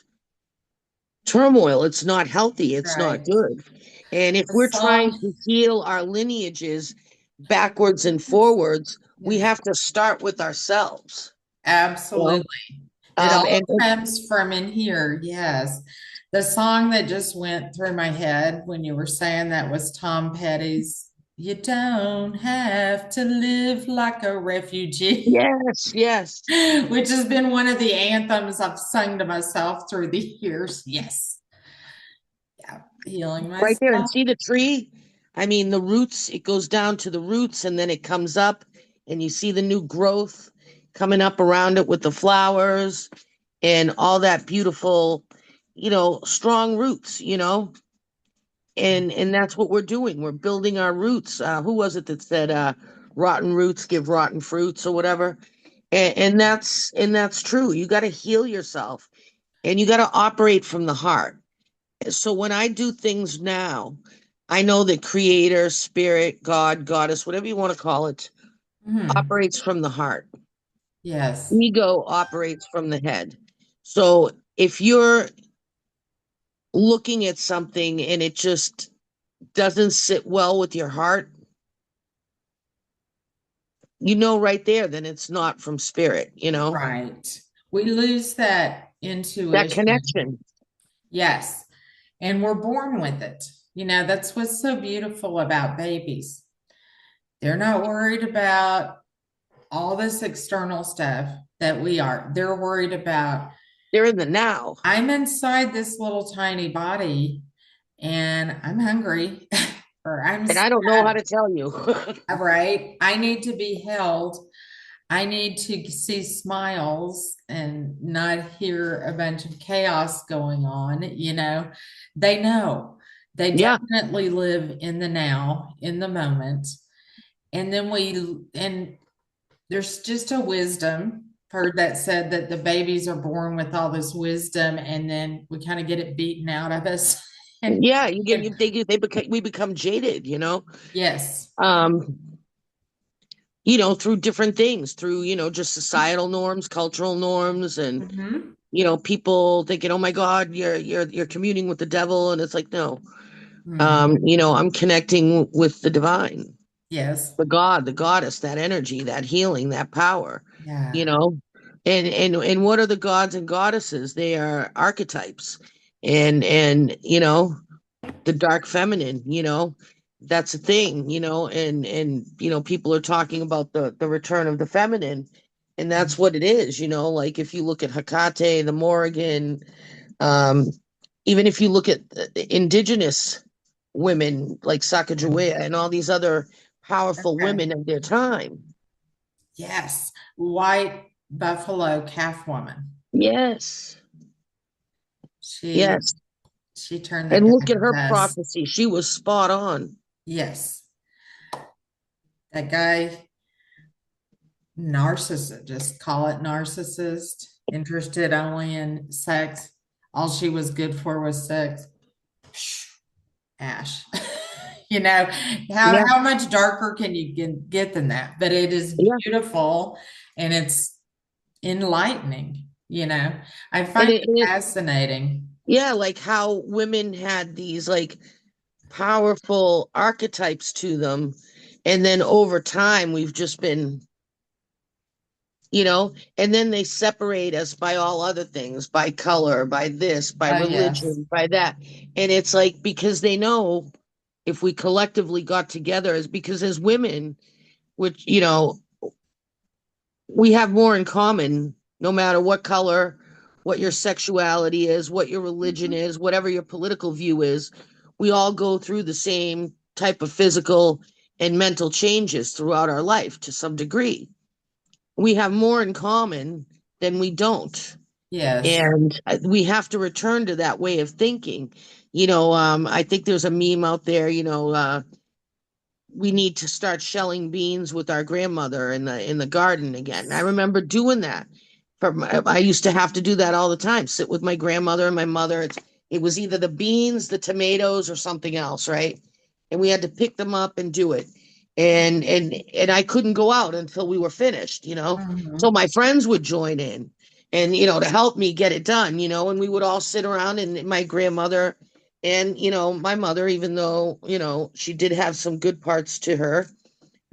S1: turmoil. It's not healthy. It's not
S3: right.
S1: good. And if
S3: The
S1: we're trying
S3: song,
S1: to heal our lineages backwards and forwards, we
S3: yes,
S1: have to start with ourselves. You know?
S3: absolutely. It all
S1: And
S3: comes from in here. Yes. The song that just went through my head when you were saying that was Tom Petty's You Don't Have to Live Like a Refugee,
S1: yes, yes.
S3: which has been one of the anthems I've sung to myself through the years. Yes. Yeah. Healing
S1: Right there. And
S3: myself.
S1: see the tree? I mean, the roots, it goes down to the roots and then it comes up and you see the new growth coming up around it with the flowers and all that beautiful, strong roots, and that's what we're doing. We're building our roots. Who was it that said rotten roots give rotten fruits or whatever? And that's true. You got to heal yourself and you got to operate from the heart. So when I do things now, I know that creator, spirit, God, goddess, whatever you want to call it,
S3: Mhm.
S1: operates from the heart.
S3: Yes.
S1: Ego operates from the head. So if you're looking at something and it just doesn't sit well with your heart, right there, then it's not from spirit,
S3: Right. We lose that
S1: that
S3: intuition.
S1: connection.
S3: Yes. And we're born with it. That's what's so beautiful about babies. They're not worried about all this external stuff that we are. They're worried about,
S1: They're in the now.
S3: I'm inside this little tiny body and I'm hungry or I'm
S1: And I don't know how
S3: sad,
S1: to tell you.
S3: right? I need to be held. I need to see smiles and not hear a bunch of chaos going on. They know. They
S1: Yeah.
S3: definitely live in the now, in the moment. And there's just a wisdom. Heard that said that the babies are born with all this wisdom and then we kind of get it beaten out of us. And,
S1: Yeah, you get
S3: and
S1: you they become we become jaded.
S3: yes.
S1: Um, through different things, through, just societal norms, cultural norms, and,
S3: Hmm.
S1: people thinking, oh my God, you're communing with the devil. And it's like, no,
S3: Hmm.
S1: I'm connecting with the divine,
S3: Yes.
S1: the God, the goddess, that energy, that healing, that power, you
S3: Yeah.
S1: know. And what are the gods and goddesses? They are archetypes. And the dark feminine, that's a thing, and people are talking about the return of the feminine, and that's what it is, like if you look at Hecate, the Morrigan, um even if you look at the indigenous women like Sacagawea and all these other powerful
S3: Okay.
S1: women of their time.
S3: Yes. White buffalo calf woman.
S1: Yes,
S3: She
S1: yes.
S3: she turned that
S1: And
S3: guy
S1: look at
S3: to
S1: her
S3: dust.
S1: prophecy, she was spot on.
S3: Yes. That guy, narcissist, just call it narcissist, interested only in sex. All she was good for was sex. Ash. You know,
S1: Yeah,
S3: how much darker can you get than that? But it is
S1: yeah.
S3: beautiful and it's enlightening. I
S1: and
S3: find
S1: it,
S3: it
S1: and it
S3: fascinating.
S1: Yeah, like how women had these like powerful archetypes to them. And then over time, we've just been, and then they separate us by all other things, by color, by this, by
S3: Oh, yes.
S1: religion, by that. And it's like, because they know if we collectively got together, is because as women, which, we have more in common, no matter what color, what your sexuality is, what your religion
S3: Mhm.
S1: is, whatever your political view is. We all go through the same type of physical and mental changes throughout our life to some degree. We have more in common than we don't.
S3: Yes.
S1: And we have to return to that way of thinking. I think there's a meme out there, we need to start shelling beans with our grandmother in the garden again. I remember doing that. I used to have to do that all the time. Sit with my grandmother and my mother. It was either the beans, the tomatoes, or something else, right? And we had to pick them up and do it. And I couldn't go out until we were finished, So
S3: Mhm.
S1: my friends would join in and to help me get it done, and we would all sit around, and my grandmother and, my mother, even though, she did have some good parts to her,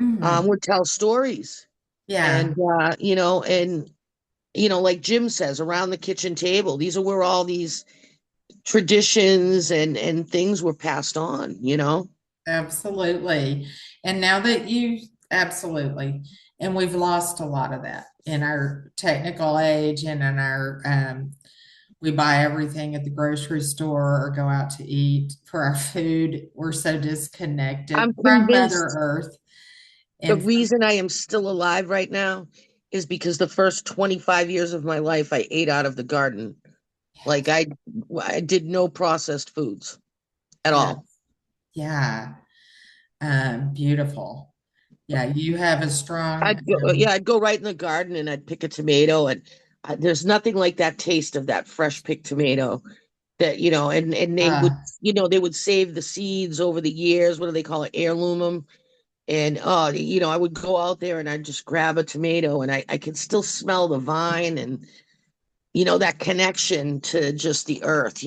S3: Mhm.
S1: would tell stories.
S3: Yeah,
S1: And, like Jim says, around the kitchen table, these are where all these traditions and things were passed on.
S3: absolutely. And now that you, absolutely. And we've lost a lot of that in our technical age and in our, we buy everything at the grocery store or go out to eat for our food. We're so disconnected
S1: I'm
S3: from Mother
S1: convinced
S3: Earth.
S1: the
S3: And
S1: reason I am still alive right now is because the first 25 years of my life, I ate out of the garden. Like I did no processed foods at
S3: yeah,
S1: all.
S3: yeah, beautiful. Yeah, you have a strong,
S1: I'd go right in the garden and I'd pick a tomato, and there's nothing like that taste of that fresh picked tomato that, and they
S3: uh,
S1: would, they would save the seeds over the years. What do they call it? Heirloom them. And, I would go out there and I'd just grab a tomato, and I could still smell the vine and, that connection to just the earth.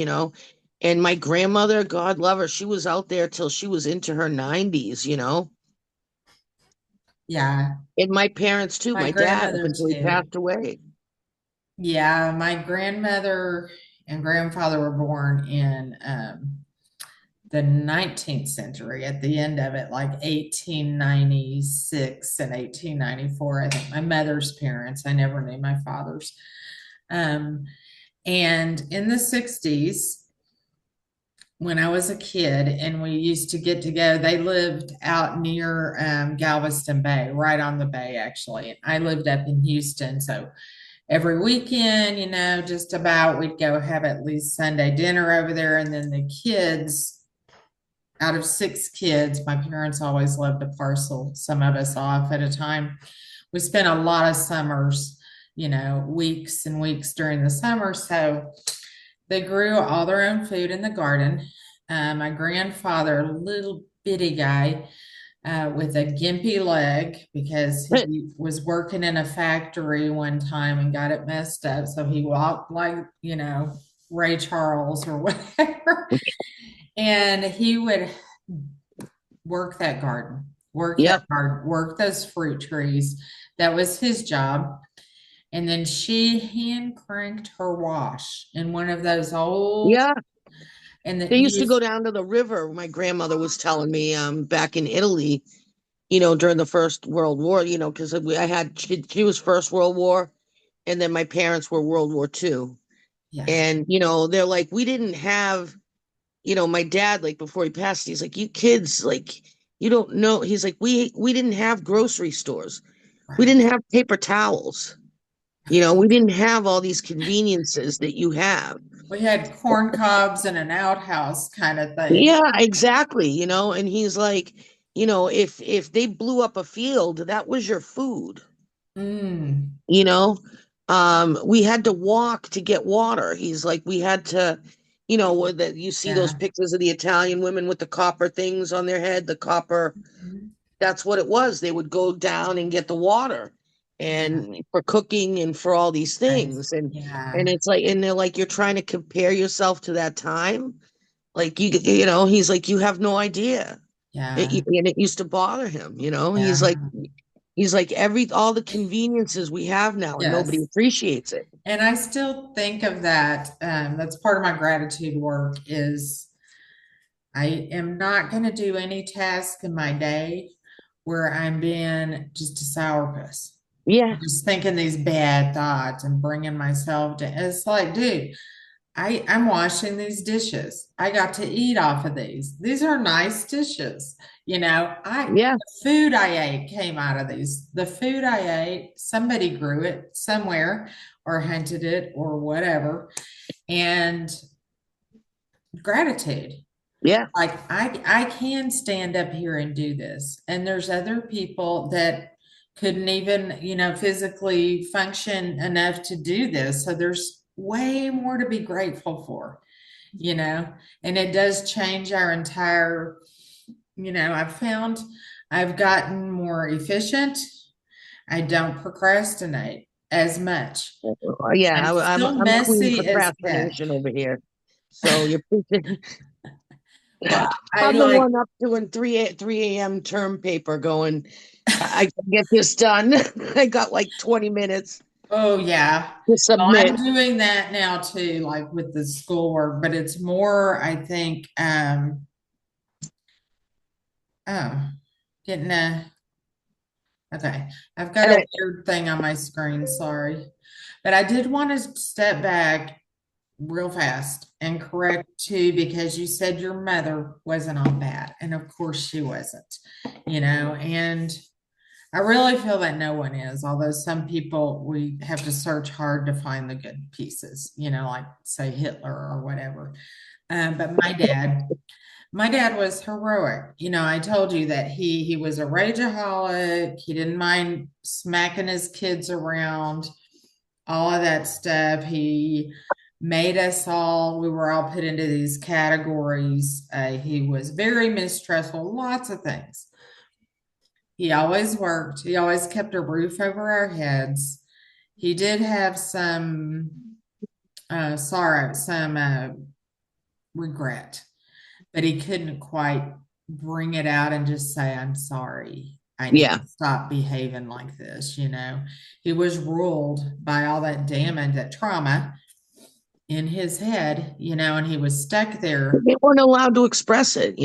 S1: And my grandmother, God love her, she was out there till she was into her 90s.
S3: yeah,
S1: And my parents too,
S3: my
S1: my dad, up
S3: grandmother
S1: until he
S3: too.
S1: passed away.
S3: Yeah, my grandmother and grandfather were born in the 19th century, at the end of it, like 1896 and 1894. I think my mother's parents, I never knew my father's. Um, and in the 60s, when I was a kid and we used to get to go, they lived out near Galveston Bay, right on the bay, actually. I lived up in Houston. So every weekend, just about, we'd go have at least Sunday dinner over there. And then the kids, out of 6 kids, my parents always loved to parcel some of us off at a time. We spent a lot of summers, weeks and weeks during the summer. So they grew all their own food in the garden. My grandfather, little bitty guy, with a gimpy leg because he was working in a factory one time and got it messed up. So he walked like, Ray Charles or whatever. And he would work that
S1: Yep.
S3: garden, work those fruit trees. That was his job. And then she hand cranked her wash in one of those old,
S1: Yeah.
S3: and that
S1: They used to go
S3: used,
S1: down to the river. My grandmother was telling me, back in Italy, during the First World War, because she was First World War, and then my parents were World War II.
S3: yeah,
S1: And, they're like, we didn't have, my dad, like before he passed, he's like, you kids, like, you don't know. He's like, we didn't have grocery stores. We
S3: right.
S1: didn't have paper towels. We didn't have all these conveniences that you have.
S3: We had corn cobs and an outhouse kind of thing.
S1: Yeah, exactly. And he's like, if they blew up a field, that was your food.
S3: Mm,
S1: you know we had to walk to get water. He's like, we had to, where that you see those
S3: yeah.
S1: pictures of the Italian women with the copper things on their head, the copper,
S3: Mhm.
S1: that's what it was. They would go down and get the water,
S3: Yeah.
S1: and for cooking and for all these
S3: Nice.
S1: things. And
S3: Yeah.
S1: it's like, and they're like, you're trying to compare yourself to that time, like, he's like, you have no idea.
S3: Yeah.
S1: And it used to bother him. He's like,
S3: Yeah.
S1: He's like, all the conveniences we have now, and nobody
S3: Yes.
S1: appreciates it.
S3: And I still think of that. That's part of my gratitude work is I am not going to do any task in my day where I'm being just a sourpuss,
S1: Yeah.
S3: just thinking these bad thoughts and bringing myself to. It's like, dude, I'm washing these dishes. I got to eat off of these. These are nice dishes.
S1: Yeah.
S3: The food I ate came out of these. The food I ate, somebody grew it somewhere or hunted it or whatever. And gratitude.
S1: Yeah.
S3: Like I can stand up here and do this. And there's other people that couldn't even, physically function enough to do this. So there's way more to be grateful for, and it does change our entire, I've found I've gotten more efficient. I don't procrastinate as much.
S1: Yeah.
S3: I'm still
S1: I'm queen
S3: messy as heck.
S1: procrastination over here. So you're
S3: Well, I
S1: I'm the
S3: like,
S1: one up doing 3 a.m. term paper going, I can get this done. I got like 20 minutes
S3: oh yeah.
S1: to
S3: Well, I'm
S1: submit.
S3: doing that now too, like with the schoolwork, but it's more, I think, oh, getting okay. I've got
S1: And
S3: a weird thing on my screen, sorry. But I did want to step back real fast and correct too, because you said your mother wasn't all bad. And of course she wasn't, and I really feel that no one is, although some people we have to search hard to find the good pieces, like say Hitler or whatever. But my dad was heroic. I told you that he was a rageaholic. He didn't mind smacking his kids around, all of that stuff. He made us all, we were all put into these categories. He was very mistrustful, lots of things. He always worked. He always kept a roof over our heads. He did have some sorrow, some regret, but he couldn't quite bring it out and just say, I'm sorry. I need
S1: Yeah.
S3: to stop behaving like this. He was ruled by all that damage, that trauma in his head, and he was stuck there.
S1: They weren't allowed to express it,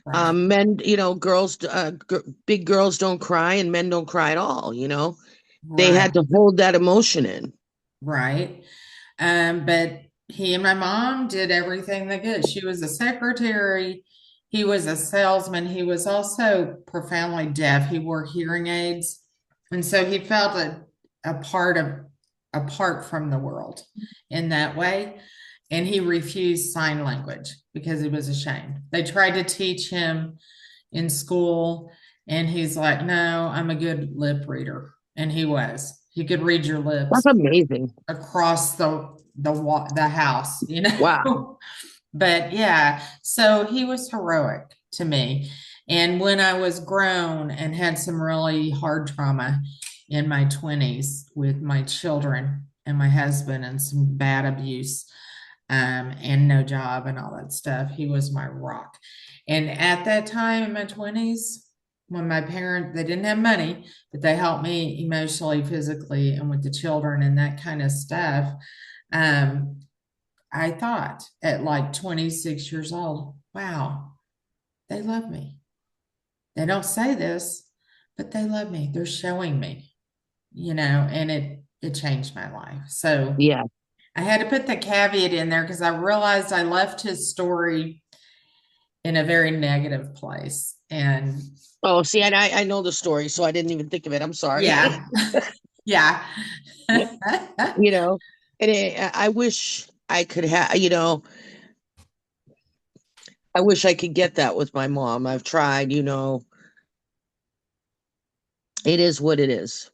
S3: Right.
S1: Men, girls, big girls don't cry and men don't cry at all, They
S3: Right.
S1: had to hold that emotion in.
S3: Right. But he and my mom did everything they could. She was a secretary. He was a salesman. He was also profoundly deaf. He wore hearing aids. And so he felt a part of apart from the world in that way. And he refused sign language because he was ashamed. They tried to teach him in school, and he's like, no, I'm a good lip reader. And he was. He could read your
S1: That's
S3: lips
S1: amazing.
S3: across the house,
S1: Wow.
S3: But yeah, so he was heroic to me. And when I was grown and had some really hard trauma in my 20s with my children and my husband and some bad abuse, and no job and all that stuff, he was my rock. And at that time in my 20s, when my parents, they didn't have money, but they helped me emotionally, physically, and with the children and that kind of stuff. Um, I thought at like 26 years old, wow, they love me. They don't say this, but they love me. They're showing me, and it changed my life. So
S1: Yeah.
S3: I had to put the caveat in there because I realized I left his story in a very negative place. And
S1: Oh, see, and I know the story, so I didn't even think of it. I'm sorry.
S3: yeah, yeah.
S1: you know, and I wish I could have, I wish I could get that with my mom. I've tried, it is what it is.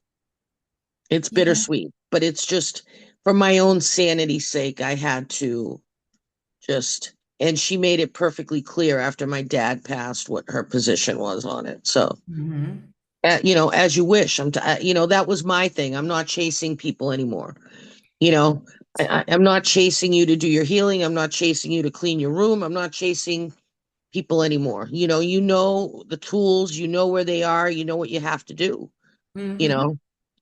S1: It's
S3: Yeah.
S1: bittersweet, but it's just for my own sanity's sake, I had to just, and she made it perfectly clear after my dad passed what her position was on it. So,
S3: Mhm.
S1: as you wish. That was my thing. I'm not chasing people anymore. You know, I'm not chasing you to do your healing. I'm not chasing you to clean your room. I'm not chasing people anymore. You know the tools, you know where they are, you know what you have to do. you
S3: Mm-hmm.
S1: know?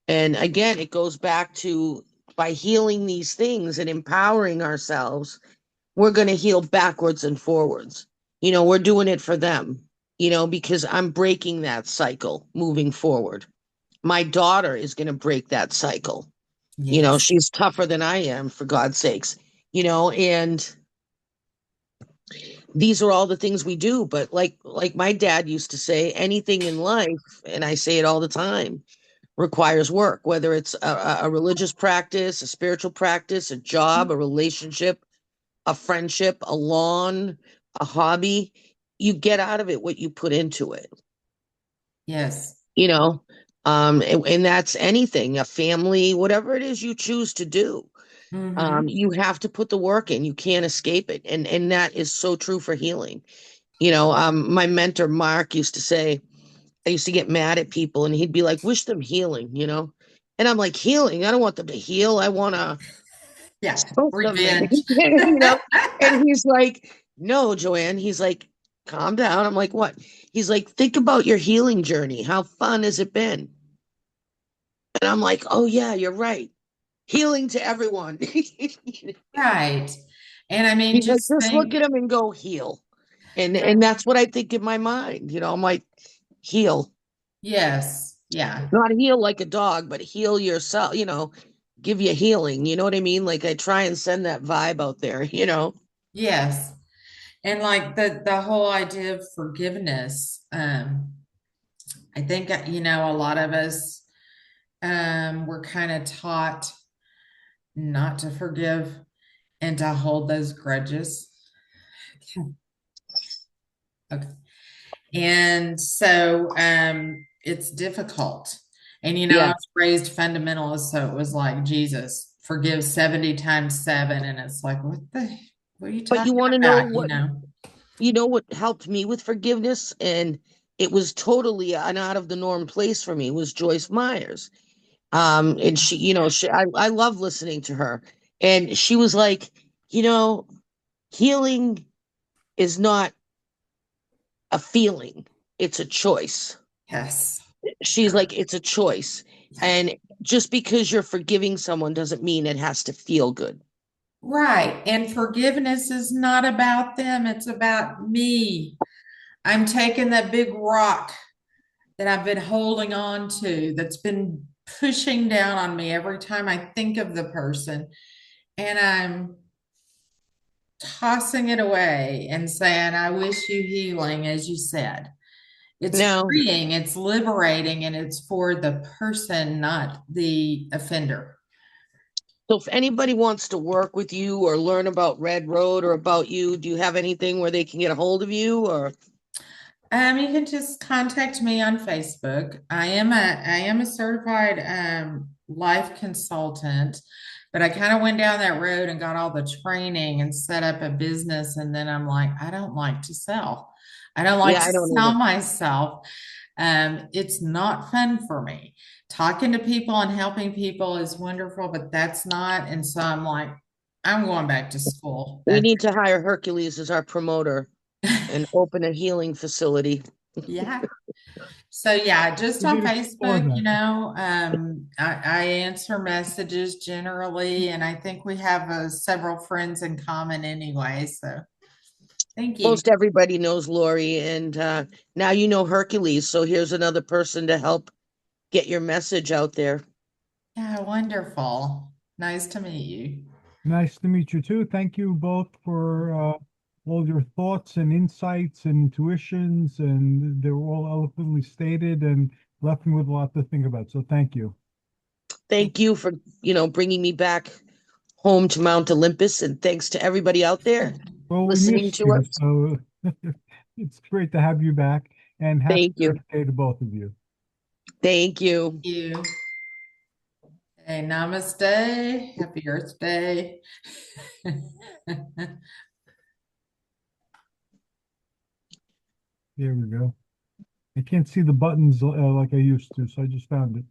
S1: And again, it goes back to by healing these things and empowering ourselves, we're going to heal backwards and forwards. We're doing it for them, because I'm breaking that cycle moving forward. My daughter is going to break that cycle.
S3: Yes.
S1: She's tougher than I am, for God's sakes, and these are all the things we do. But like my dad used to say, anything in life, and I say it all the time, requires work, whether it's a religious practice, a spiritual practice, a job, a relationship, a friendship, a lawn, a hobby. You get out of it what you put into it,
S3: Yes.
S1: you know? And that's anything, a family, whatever it is you choose to do.
S3: Mm-hmm.
S1: You have to put the work in. You can't escape it. And that is so true for healing. My mentor, Mark, used to say, I used to get mad at people and he'd be like, wish them healing. And I'm like, healing? I don't want them to heal. I want to
S3: Yeah.
S1: smoke them,
S3: Revenge.
S1: you know? And he's like, no, Joanne. He's like, calm down. I'm like, what? He's like, think about your healing journey. How fun has it been? And I'm like, oh, yeah, you're right. Healing to everyone.
S3: Right. And I mean,
S1: He's like,
S3: just
S1: just look
S3: think,
S1: at him and go heal. And that's what I think in my mind. I'm like, heal.
S3: yes. Yeah.
S1: Not heal like a dog, but heal yourself, give you healing. You know what I mean? Like I try and send that vibe out there.
S3: Yes. And like the whole idea of forgiveness, I think a lot of us were kind of taught not to forgive and to hold those grudges. Okay. And so it's difficult. And I
S1: Yeah.
S3: was raised fundamentalist, so it was like Jesus, forgive 70 times seven. And it's like, what are you
S1: But you
S3: talking
S1: want to know
S3: about?
S1: what helped me with forgiveness? And it was totally an out of the norm place for me was Joyce Myers. And I love listening to her. And she was like, healing is not a feeling, it's a choice.
S3: Yes.
S1: She's like, it's a choice. And just because you're forgiving someone doesn't mean it has to feel good.
S3: Right. And forgiveness is not about them, it's about me. I'm taking that big rock that I've been holding on to that's been pushing down on me every time I think of the person. And I'm tossing it away and saying, I wish you healing, as you said. It's
S1: Now,
S3: freeing, it's liberating, and it's for the person, not the offender.
S1: so if anybody wants to work with you or learn about Red Road or about you, do you have anything where they can get a hold of you or
S3: You can just contact me on Facebook. I am a certified life consultant, but I kind of went down that road and got all the training and set up a business, and then I'm like, I don't like to sell. I don't like
S1: yeah,
S3: to
S1: I don't
S3: sell
S1: either.
S3: myself. It's not fun for me. Talking to people and helping people is wonderful, but that's not. And so I'm like, I'm going back to school.
S1: We
S3: That's
S1: need to hire Hercules as our promoter and open a healing facility.
S3: yeah. So yeah, just
S2: We
S3: on
S2: need to explore
S3: Facebook,
S2: that.
S3: I answer messages generally, and I think we have several friends in common anyway. So thank you.
S1: Most everybody knows Lori, and now you know Hercules. So here's another person to help get your message out there.
S3: Yeah, wonderful. Nice to meet you.
S2: Nice to meet you too. Thank you both for all your thoughts and insights and intuitions, and they were all eloquently stated and left me with a lot to think about. So thank you.
S1: Thank you for, bringing me back home to Mount Olympus, and thanks to everybody out there
S2: Well, we
S1: listening
S2: missed
S1: to
S2: you,
S1: us.
S2: so it's great to have you back, and happy
S1: Thank you.
S2: birthday to both of you.
S1: Thank you.
S3: Thank you. Hey, namaste. Happy Earth Day.
S2: There we go. I can't see the buttons like I used to, so I just found it.